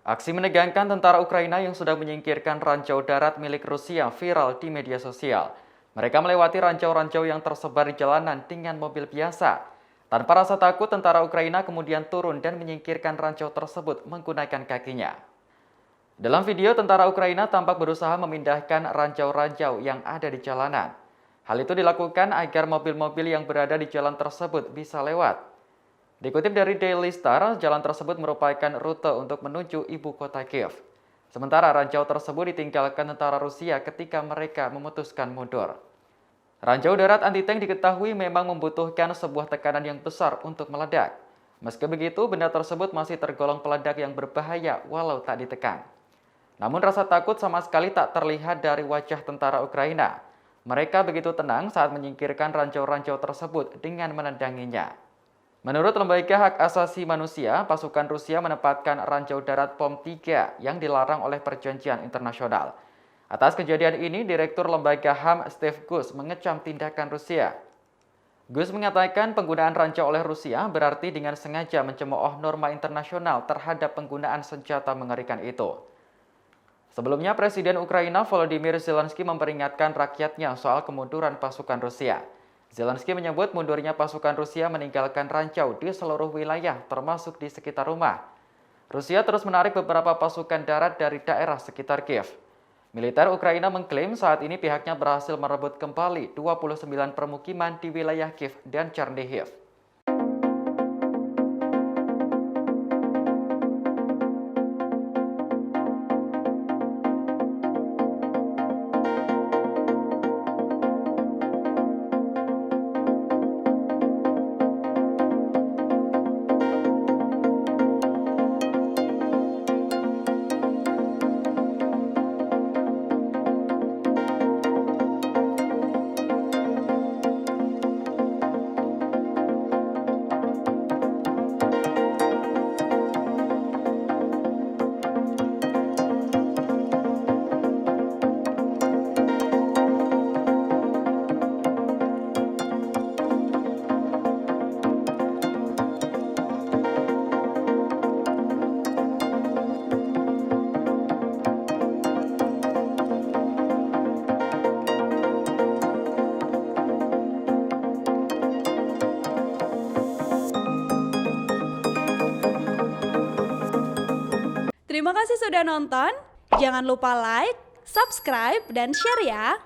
Aksi menegangkan tentara Ukraina yang sudah menyingkirkan ranjau darat milik Rusia viral di media sosial. Mereka melewati ranjau-ranjau yang tersebar di jalanan dengan mobil biasa. Tanpa rasa takut, tentara Ukraina kemudian turun dan menyingkirkan ranjau tersebut menggunakan kakinya. Dalam video, tentara Ukraina tampak berusaha memindahkan ranjau-ranjau yang ada di jalanan. Hal itu dilakukan agar mobil-mobil yang berada di jalan tersebut bisa lewat. Dikutip dari Daily Star, jalan tersebut merupakan rute untuk menuju ibu kota Kiev. Sementara ranjau tersebut ditinggalkan tentara Rusia ketika mereka memutuskan mundur. Ranjau darat anti-tank diketahui memang membutuhkan sebuah tekanan yang besar untuk meledak. Meski begitu, benda tersebut masih tergolong peledak yang berbahaya walau tak ditekan. Namun rasa takut sama sekali tak terlihat dari wajah tentara Ukraina. Mereka begitu tenang saat menyingkirkan ranjau-ranjau tersebut dengan menendanginya. Menurut Lembaga Hak Asasi Manusia, pasukan Rusia menempatkan ranjau darat POM 3 yang dilarang oleh perjanjian internasional. Atas kejadian ini, Direktur Lembaga HAM Steve Gus mengecam tindakan Rusia. Gus mengatakan penggunaan ranjau oleh Rusia berarti dengan sengaja mencemooh norma internasional terhadap penggunaan senjata mengerikan itu. Sebelumnya, Presiden Ukraina Volodymyr Zelensky memperingatkan rakyatnya soal kemunduran pasukan Rusia. Zelensky menyebut mundurnya pasukan Rusia meninggalkan ranjau di seluruh wilayah, termasuk di sekitar rumah. Rusia terus menarik beberapa pasukan darat dari daerah sekitar Kiev. Militer Ukraina mengklaim saat ini pihaknya berhasil merebut kembali 29 permukiman di wilayah Kiev dan Chernihiv. Terima kasih sudah nonton. Jangan lupa like, subscribe, dan share ya.